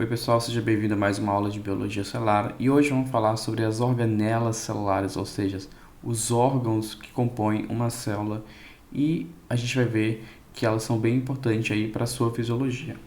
Oi pessoal, seja bem-vindo a mais uma aula de Biologia Celular e hoje vamos falar sobre as organelas celulares, ou seja, os órgãos que compõem uma célula e a gente vai ver que elas são bem importantes aí para a sua fisiologia.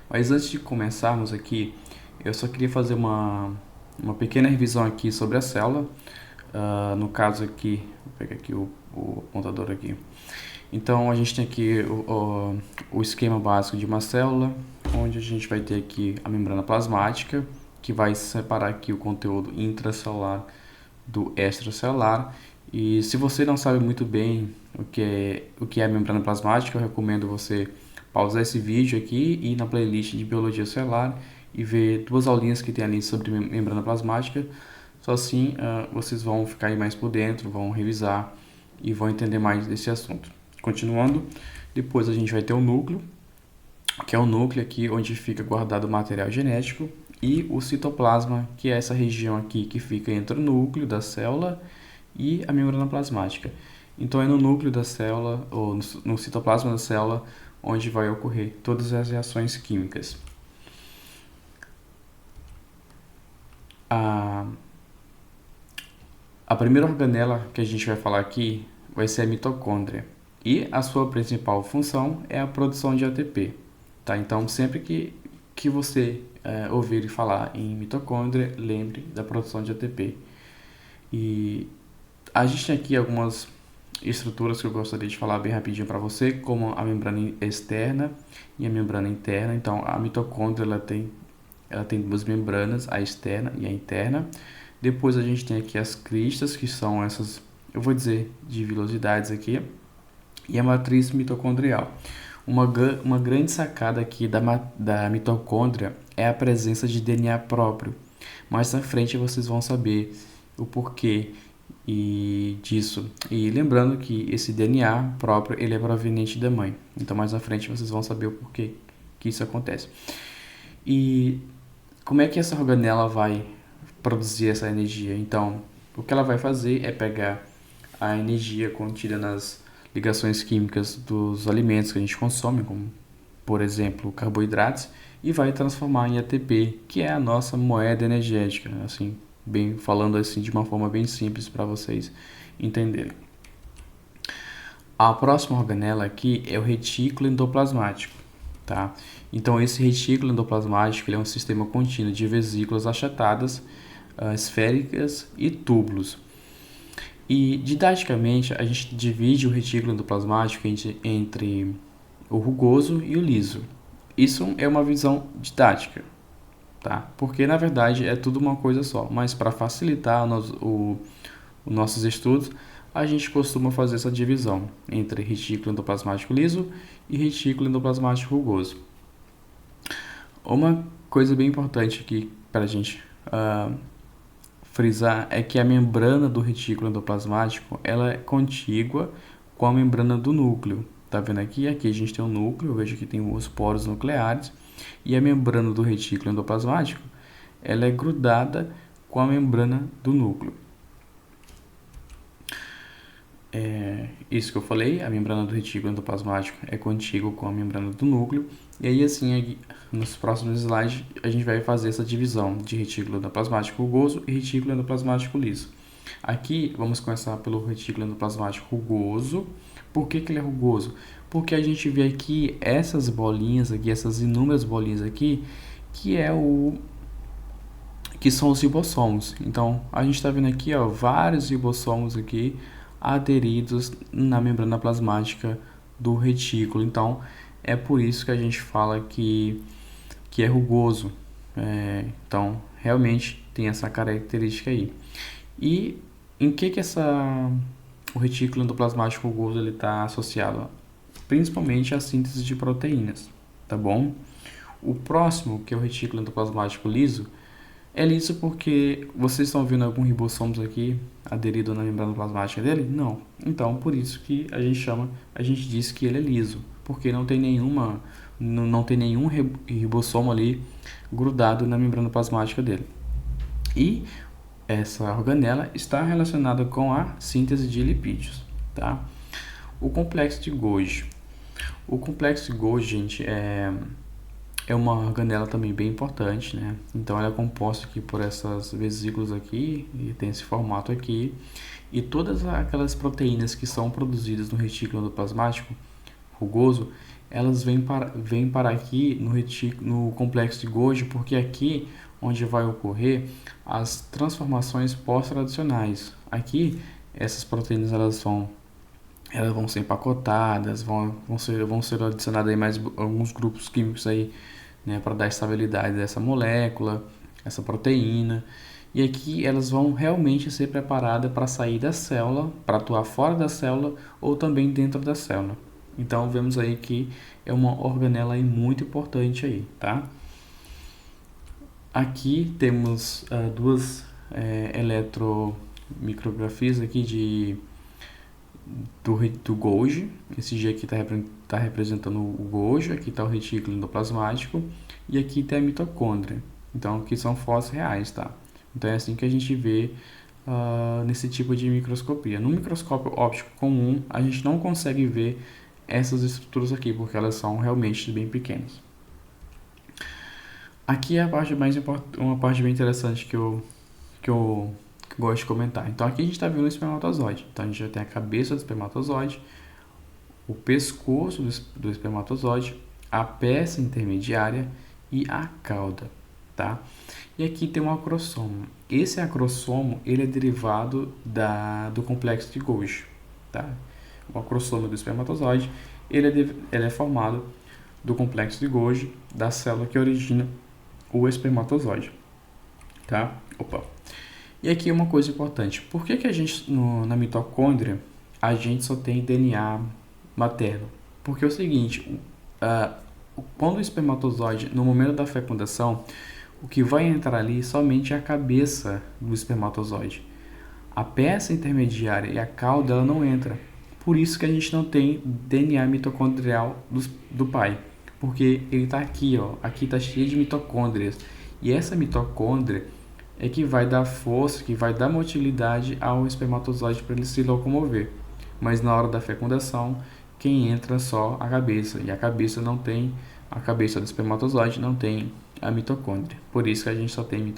Mas antes de começarmos aqui, eu só queria fazer uma pequena revisão aqui sobre a célula. No caso aqui, vou pegar aqui o apontador aqui. Então a gente tem aqui o esquema básico de uma célula, onde a gente vai ter aqui a membrana plasmática, que vai separar aqui o conteúdo intracelular do extracelular. E se você não sabe muito bem o que é a membrana plasmática, eu recomendo você pausar esse vídeo aqui e ir na playlist de Biologia Celular e ver duas aulinhas que tem ali sobre membrana plasmática. Só assim vocês vão ficar aí mais por dentro, vão revisar e vão entender mais desse assunto. Continuando, depois a gente vai ter o núcleo, que é o núcleo aqui onde fica guardado o material genético, e o citoplasma, que é essa região aqui que fica entre o núcleo da célula e a membrana plasmática. Então é no núcleo da célula, ou no citoplasma da célula, onde vai ocorrer todas as reações químicas. A primeira organela que a gente vai falar aqui vai ser a mitocôndria. E a sua principal função é a produção de ATP. Tá? Então, sempre que você ouvir falar em mitocôndria, lembre da produção de ATP. E a gente tem aqui algumas estruturas que eu gostaria de falar bem rapidinho para você, como a membrana externa e a membrana interna. Então, a mitocôndria ela tem duas membranas, a externa e a interna. Depois a gente tem aqui as cristas, que são essas, eu vou dizer, de vilosidades aqui, e a matriz mitocondrial. Uma grande sacada aqui da mitocôndria é a presença de DNA próprio. Mais à frente vocês vão saber o porquê disso. E lembrando que esse DNA próprio ele é proveniente da mãe. Então mais à frente vocês vão saber o porquê que isso acontece. E como é que essa organela vai produzir essa energia? Então, o que ela vai fazer é pegar a energia contida nas ligações químicas dos alimentos que a gente consome, como, por exemplo, carboidratos, e vai transformar em ATP, que é a nossa moeda energética, assim, falando assim de uma forma bem simples para vocês entenderem. A próxima organela aqui é o retículo endoplasmático. Tá? Então, esse retículo endoplasmático ele é um sistema contínuo de vesículas achatadas, esféricas e túbulos. E, didaticamente, a gente divide o retículo endoplasmático entre o rugoso e o liso. Isso é uma visão didática, tá? Porque, na verdade, é tudo uma coisa só. Mas, para facilitar os nossos estudos, a gente costuma fazer essa divisão entre retículo endoplasmático liso e retículo endoplasmático rugoso. Uma coisa bem importante aqui para a gente frisar é que a membrana do retículo endoplasmático ela é contígua com a membrana do núcleo. Tá vendo aqui? Aqui a gente tem o núcleo, eu vejo que tem os poros nucleares, e a membrana do retículo endoplasmático ela é grudada com a membrana do núcleo. Isso que eu falei, a membrana do retículo endoplasmático é contígua com a membrana do núcleo. E aí, assim, nos próximos slides, a gente vai fazer essa divisão de retículo endoplasmático rugoso e retículo endoplasmático liso. Aqui, vamos começar pelo retículo endoplasmático rugoso. Por que ele é rugoso? Porque a gente vê aqui essas bolinhas aqui, essas inúmeras bolinhas aqui, que são os ribossomos. Então, a gente está vendo aqui, ó, vários ribossomos aqui aderidos na membrana plasmática do retículo. Então, é por isso que a gente fala que é rugoso. Então, realmente tem essa característica aí. E em que o retículo endoplasmático rugoso está associado? Principalmente à síntese de proteínas, tá bom? O próximo, que é o retículo endoplasmático liso, é liso porque vocês estão vendo alguns ribossomos aqui aderido na membrana plasmática dele? Não. Então, por isso que a gente diz que ele é liso, porque não tem nenhum ribossomo ali grudado na membrana plasmática dele. E essa organela está relacionada com a síntese de lipídios, tá? O complexo de Golgi. O complexo de Golgi, gente, é uma organela também bem importante, né? Então ela é composta aqui por essas vesículas aqui, e tem esse formato aqui, e todas aquelas proteínas que são produzidas no retículo endoplasmático rugoso, elas vêm para aqui no complexo de Golgi, porque aqui onde vai ocorrer as transformações pós-traducionais. Aqui, essas proteínas elas vão ser empacotadas, vão ser adicionados aí mais alguns grupos químicos aí, né, para dar estabilidade dessa molécula, essa proteína. E aqui elas vão realmente ser preparadas para sair da célula, para atuar fora da célula ou também dentro da célula. Então vemos aí que é uma organela aí muito importante aí, tá? Aqui temos duas eletromicrografias aqui do Golgi. Esse G aqui está representando o Golgi, aqui está o retículo endoplasmático e aqui tem a mitocôndria. Então aqui são fotos reais, tá? Então é assim que a gente vê nesse tipo de microscopia. No microscópio óptico comum, a gente não consegue ver essas estruturas aqui, porque elas são realmente bem pequenas. Aqui é a parte uma parte bem interessante que eu gosto de comentar. Então aqui a gente está vendo o espermatozoide. Então a gente já tem a cabeça do espermatozoide, o pescoço do espermatozoide, a peça intermediária e a cauda, tá? E aqui tem um acrossomo. Esse acrossomo, ele é derivado do complexo de Golgi, tá? O acrossomo do espermatozoide, ele é formado do complexo de Golgi, da célula que origina o espermatozoide, tá? Opa. E aqui uma coisa importante. Por que a gente, na mitocôndria, a gente só tem DNA materno? Porque é o seguinte, quando o espermatozoide, no momento da fecundação, o que vai entrar ali somente é a cabeça do espermatozoide. A peça intermediária e a cauda, ela não entra. Por isso que a gente não tem DNA mitocondrial do pai. Porque ele está aqui, ó. Aqui está cheio de mitocôndrias. E essa mitocôndria é que vai dar força, que vai dar motilidade ao espermatozoide para ele se locomover. Mas na hora da fecundação, quem entra é só a cabeça. E a cabeça não tem, a cabeça do espermatozoide não tem a mitocôndria. Por isso que a gente só tem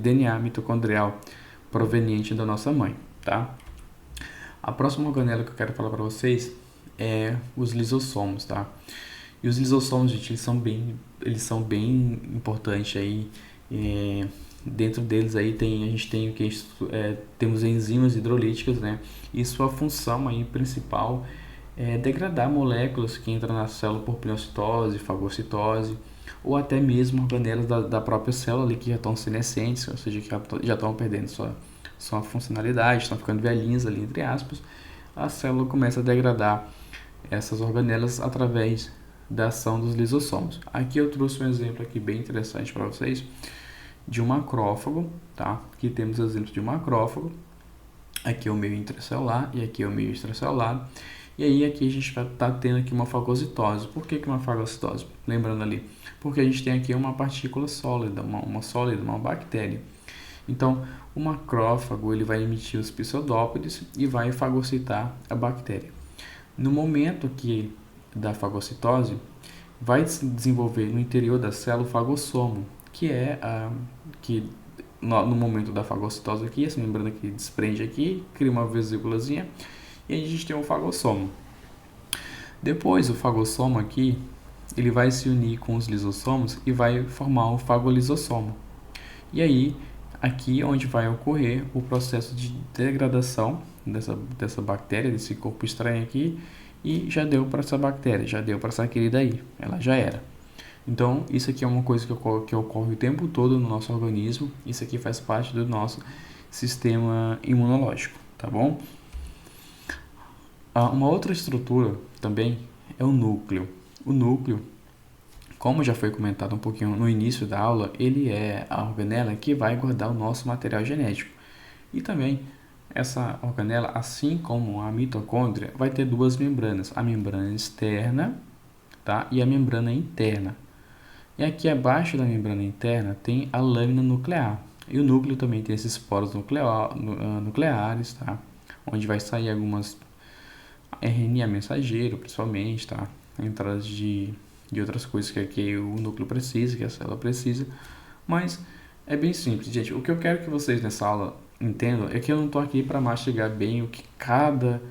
DNA mitocondrial proveniente da nossa mãe, tá? A próxima organela que eu quero falar para vocês é os lisossomos, tá? E os lisossomos, gente, eles são bem importantes aí. Dentro deles aí a gente tem temos enzimas hidrolíticas, né? E sua função aí principal é degradar moléculas que entram na célula por pneumocitose, fagocitose, ou até mesmo organelas da própria célula ali que já estão senescentes, ou seja, que já estão perdendo sua funcionalidade, estão ficando velhinhas ali, entre aspas. A célula começa a degradar essas organelas através da ação dos lisossomos. Aqui eu trouxe um exemplo aqui bem interessante para vocês de um macrófago, tá? Aqui temos exemplos de um macrófago. Aqui é o meio intracelular e aqui é o meio extracelular. E aí aqui a gente vai estar tendo aqui uma fagocitose. Por que uma fagocitose? Lembrando ali, porque a gente tem aqui uma partícula sólida, uma bactéria. Então, o macrófago ele vai emitir os pseudópodes e vai fagocitar a bactéria. No momento aqui da fagocitose, vai se desenvolver no interior da célula o fagossomo, que é no momento da fagocitose aqui, essa membrana que desprende aqui, cria uma vesículazinha e aí a gente tem o fagossomo. Depois o fagossomo aqui, ele vai se unir com os lisossomos e vai formar o fagolisossomo. E aí, aqui onde vai ocorrer o processo de degradação dessa bactéria, desse corpo estranho aqui, e já deu para essa bactéria, já deu para essa querida aí, ela já era. Então, isso aqui é uma coisa que ocorre o tempo todo no nosso organismo, isso aqui faz parte do nosso sistema imunológico, tá bom? Uma outra estrutura também é o núcleo. O núcleo, como já foi comentado um pouquinho no início da aula, ele é a organela que vai guardar o nosso material genético. E também essa organela, assim como a mitocôndria, vai ter duas membranas, a membrana externa, tá? E a membrana interna. E aqui abaixo da membrana interna tem a lâmina nuclear. E o núcleo também tem esses poros nucleares, tá? Onde vai sair algumas RNA mensageiro, principalmente, tá? Entradas de de outras coisas que o núcleo precisa, que a célula precisa, mas é bem simples, gente. O que eu quero que vocês nessa aula entendam é que eu não estou aqui para mastigar bem o que cada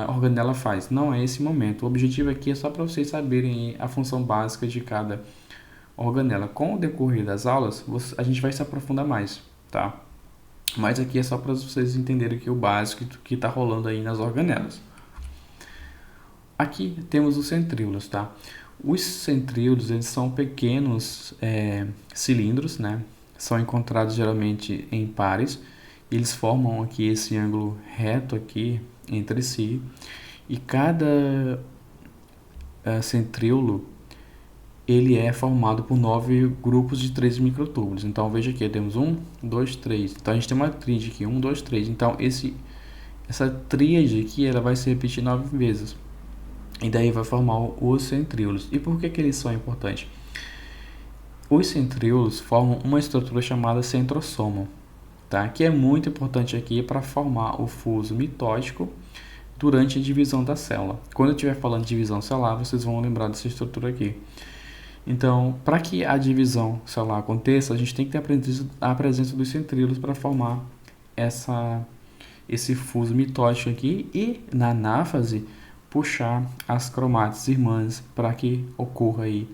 organela faz. Não é esse momento. O objetivo aqui é só para vocês saberem a função básica de cada organela. Com o decorrer das aulas, a gente vai se aprofundar mais, tá? Mas aqui é só para vocês entenderem que o básico que está rolando aí nas organelas. Aqui temos os centríolos, tá? Os centríolos, eles são pequenos cilindros, né? São encontrados geralmente em pares. Eles formam aqui esse ângulo reto aqui entre si. E cada centríolo, ele é formado por 9 grupos de 3 microtúbulos. Então, veja aqui, temos 1, 2, 3. Então, a gente tem uma tríade aqui, 1, 2, 3. Então, essa tríade aqui, ela vai se repetir 9 vezes. E daí vai formar os centríolos. E por que eles são importantes? Os centríolos formam uma estrutura chamada centrosoma, tá? Que é muito importante aqui para formar o fuso mitótico durante a divisão da célula. Quando eu estiver falando de divisão celular, vocês vão lembrar dessa estrutura aqui. Então, para que a divisão celular aconteça, a gente tem que ter a presença dos centríolos para formar esse fuso mitótico aqui e, na anáfase, puxar as cromátides irmãs para que ocorra aí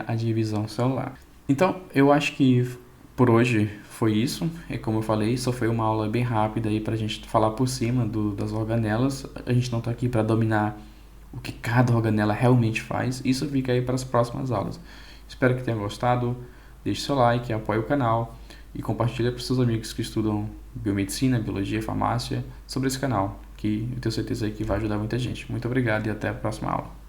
a divisão celular. Então, eu acho que por hoje foi isso. É como eu falei, só foi uma aula bem rápida aí para a gente falar por cima das organelas. A gente não está aqui para dominar o que cada organela realmente faz. Isso fica aí para as próximas aulas. Espero que tenham gostado. Deixe seu like, apoie o canal e compartilhe para os seus amigos que estudam biomedicina, biologia, farmácia sobre esse canal, que eu tenho certeza que vai ajudar muita gente. Muito obrigado e até a próxima aula.